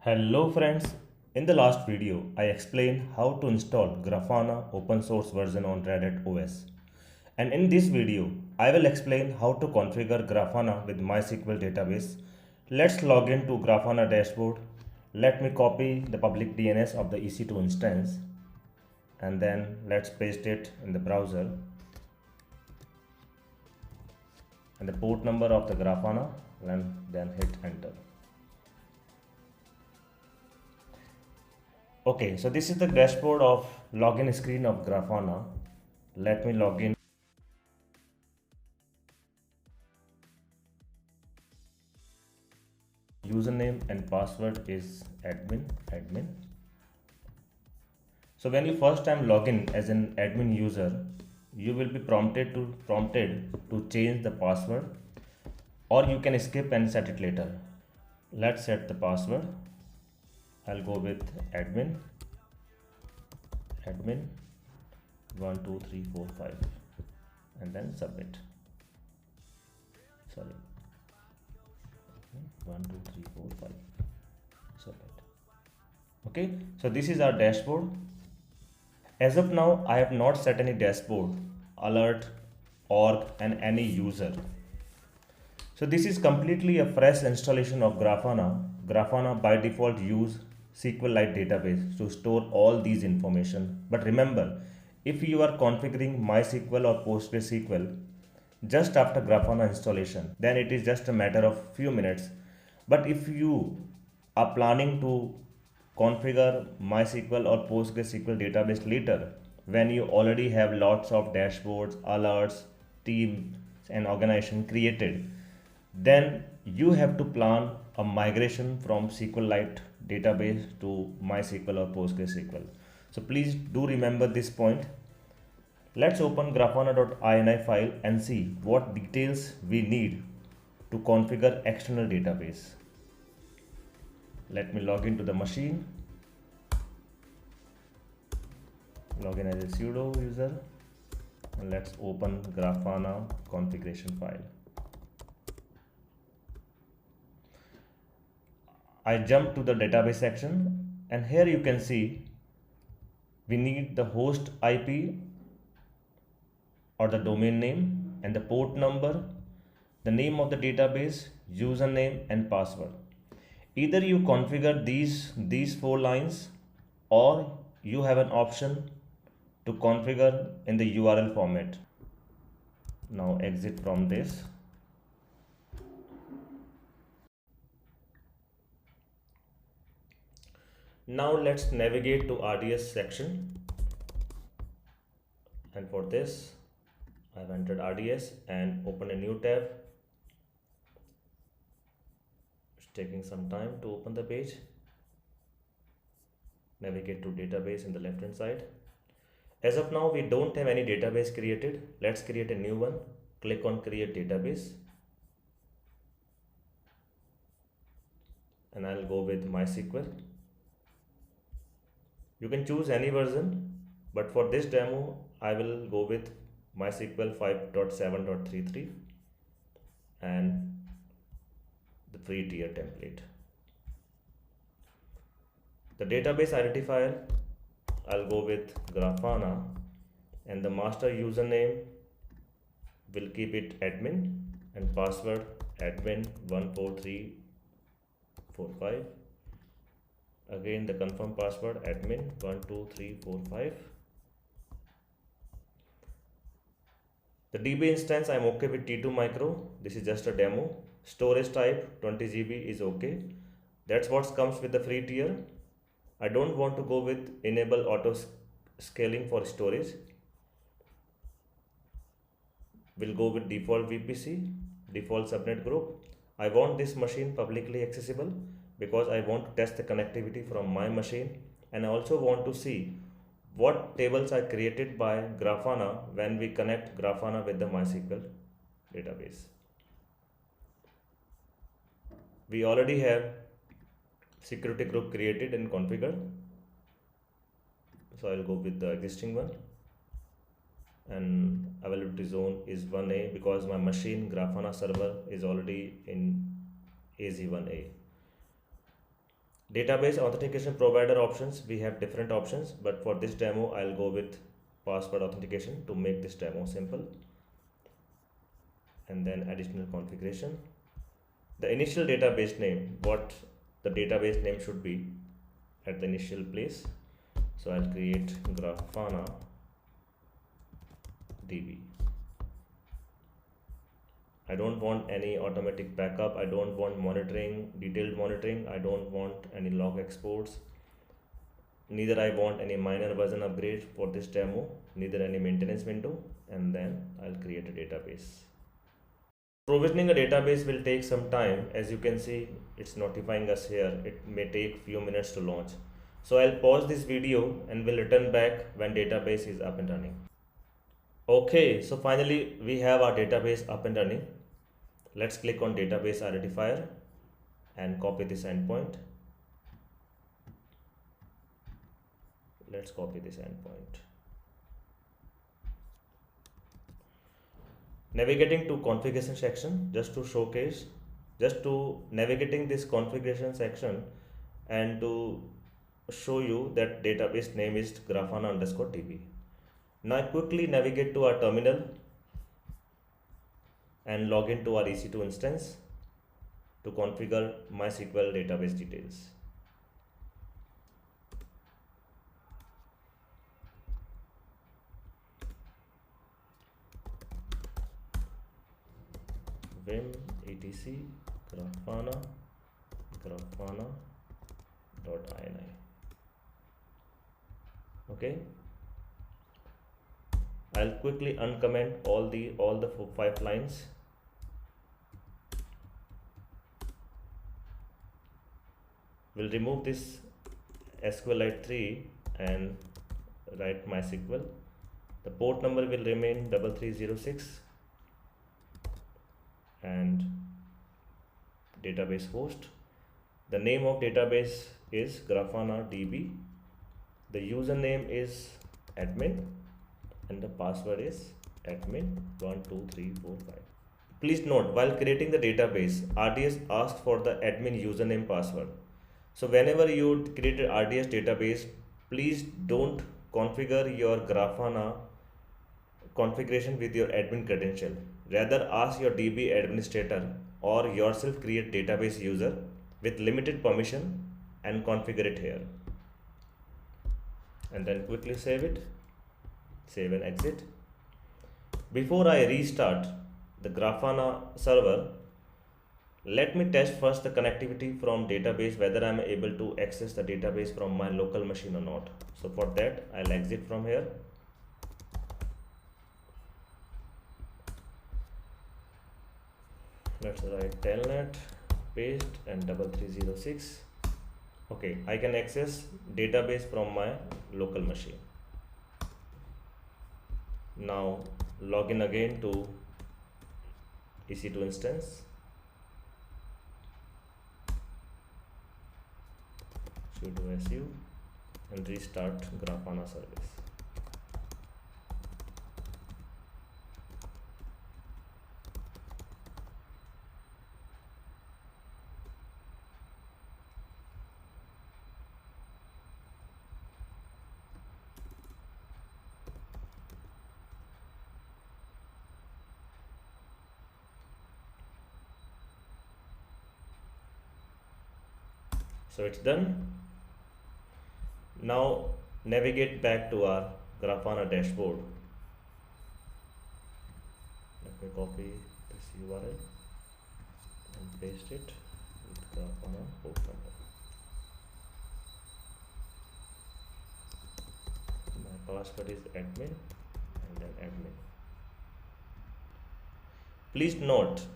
Hello friends, in the last video I explained how to install Grafana open source version on Red Hat OS. And in this video I will explain how to configure Grafana with MySQL database. Let's log in to Grafana dashboard. Let me copy the public DNS of the EC2 instance and then let's paste it in the browser and the port number of the Grafana and then hit enter. Okay, so this is the dashboard of login screen of Grafana. Let me log in. Username and password is admin. So when you first time log in as an admin user, you will be prompted to change the password, or you can skip and set it later. Let's set the password. I'll go with admin 12345 and then submit. Sorry, 12345 submit. Okay, so this is our dashboard. As of now I have not set any dashboard, alert, org and any user. So this is completely a fresh installation of Grafana. Grafana by default use SQLite database to store all these information. But remember, if you are configuring MySQL or PostgreSQL just after Grafana installation, then it is just a matter of few minutes. But if you are planning to configure MySQL or PostgreSQL database later, when you already have lots of dashboards, alerts, teams and organization created, then you have to plan a migration from SQLite database to MySQL or PostgreSQL. So please do remember this point. Let's open grafana.ini file and see what details we need to configure external database. Let me log into the machine. Log in as a sudo user and let's open Grafana configuration file. I jump to the database section and here you can see we need the host IP or the domain name and the port number, the name of the database, username and password. Either you configure these four lines or you have an option to configure in the URL format. Now exit from this. Now let's navigate to RDS section, and for this I've entered RDS and open a new tab. It's taking some time to open the page. Navigate to database in the left hand side. As of now we don't have any database created. Let's create a new one. Click on create database and I'll go with MySQL. You can choose any version, but for this demo I will go with MySQL 5.7.33 and the free tier template. The database identifier I'll go with Grafana and the master username will keep it admin and password admin 14345. Again the confirm password admin 12345. The DB instance I'm okay with T2 micro. This is just a demo. Storage type 20 GB is okay. That's what comes with the free tier. I don't want to go with enable auto scaling for storage. We'll go with default VPC, default subnet group. I want this machine publicly accessible because I want to test the connectivity from my machine, and I also want to see what tables are created by Grafana when we connect Grafana with the MySQL database. We already have security group created and configured, so I'll go with the existing one, and availability zone is 1A because my machine Grafana server is already in AZ1A. Database authentication provider options, we have different options, but for this demo I'll go with password authentication to make this demo simple. And then additional configuration. The initial database name, what the database name should be at the initial place. So I'll create Grafana DB. I don't want any automatic backup, I don't want monitoring, detailed monitoring, I don't want any log exports, neither I want any minor version upgrade for this demo, neither any maintenance window, and then I'll create a database. Provisioning a database will take some time. As you can see, it's notifying us here, it may take few minutes to launch. So I'll pause this video and will return back when database is up and running. Okay, so finally we have our database up and running. Let's click on database identifier and copy this endpoint. Let's copy this endpoint. Navigating to configuration section, just to showcase, just to navigating this configuration section and to show you that database name is Grafana_DB. Now quickly navigate to our terminal and log into our EC2 instance to configure MySQL database details. Vim etc grafana.ini. Okay, I'll quickly uncomment all the 5 lines. We'll remove this SQLite 3 and write MySQL. The port number will remain 3306 and database host. The name of database is Grafana DB. The username is admin and the password is admin12345. Please note, while creating the database, RDS asks for the admin username password. So whenever you create an RDS database, please don't configure your Grafana configuration with your admin credential. Rather, ask your DB administrator or yourself create database user with limited permission and configure it here. And then quickly save it, save and exit. Before I restart the Grafana server, let me test first the connectivity from database, whether I am able to access the database from my local machine or not. So for that, I'll exit from here. Let's write telnet, paste and 3306. Okay, I can access database from my local machine. Now log in again to EC2 instance. Sudo su and restart Grafana service. So it's done. Now navigate back to our Grafana dashboard. Let me copy this URL and paste it with Grafana port number. My password is admin and then admin. Please note,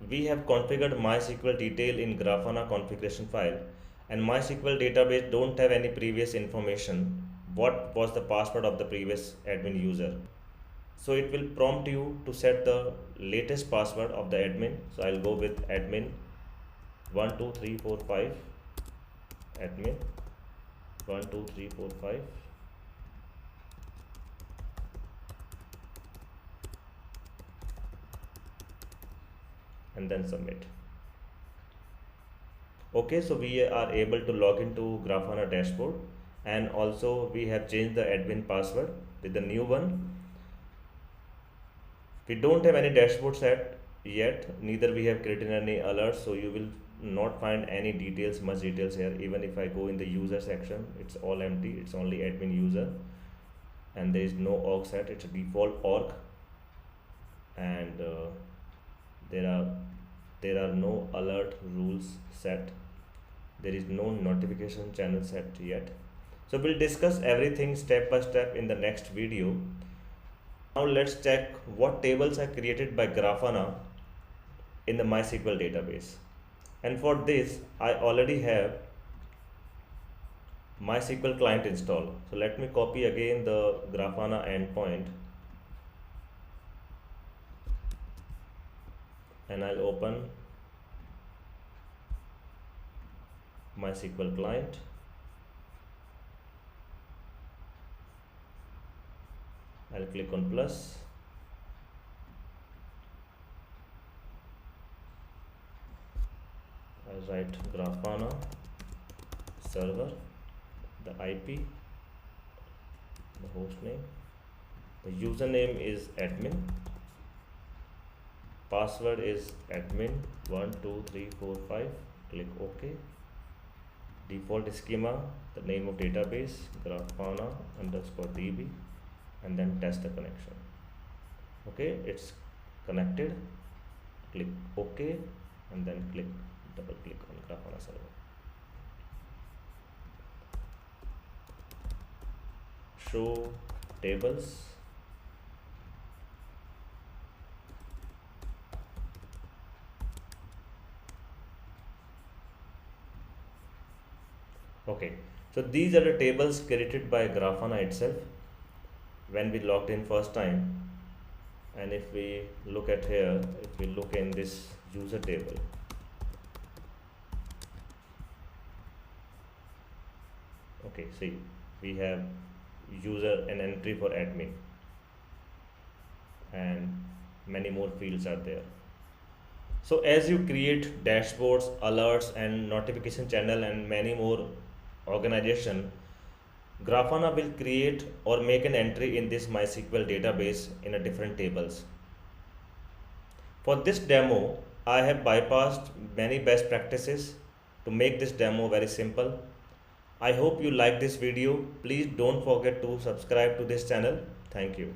we have configured MySQL detail in Grafana configuration file, and MySQL database don't have any previous information what was the password of the previous admin user. So it will prompt you to set the latest password of the admin. So I'll go with admin 12345, admin 12345, and then submit. Okay, so we are able to log into Grafana dashboard, and also we have changed the admin password with the new one. We don't have any dashboard set yet, neither we have created any alerts, so you will not find any details, much details here. Even if I go in the user section, it's all empty, it's only admin user, and there is no org set, it's a default org. And there are there are no alert rules set, there is no notification channel set yet. So we'll discuss everything step by step in the next video. Now let's check what tables are created by Grafana in the MySQL database. And for this, I already have MySQL client installed. So let me copy again the Grafana endpoint, and I'll open MySQL client. I'll click on plus. I'll write Grafana server, the IP, the host name, the username is admin, password is admin 12345, click OK. Default schema, the name of database Grafana underscore DB, and then test the connection. Okay, it's connected, click OK, and then double click on Grafana server. Show tables. Okay, so these are the tables created by Grafana itself when we logged in first time. And if we look at here, if we look in this user table, okay, see, we have user and entry for admin, and many more fields are there. So as you create dashboards, alerts, and notification channel, and many more organization, Grafana will create or make an entry in this MySQL database in a different tables. For this demo, I have bypassed many best practices to make this demo very simple. I hope you like this video. Please don't forget to subscribe to this channel. Thank you.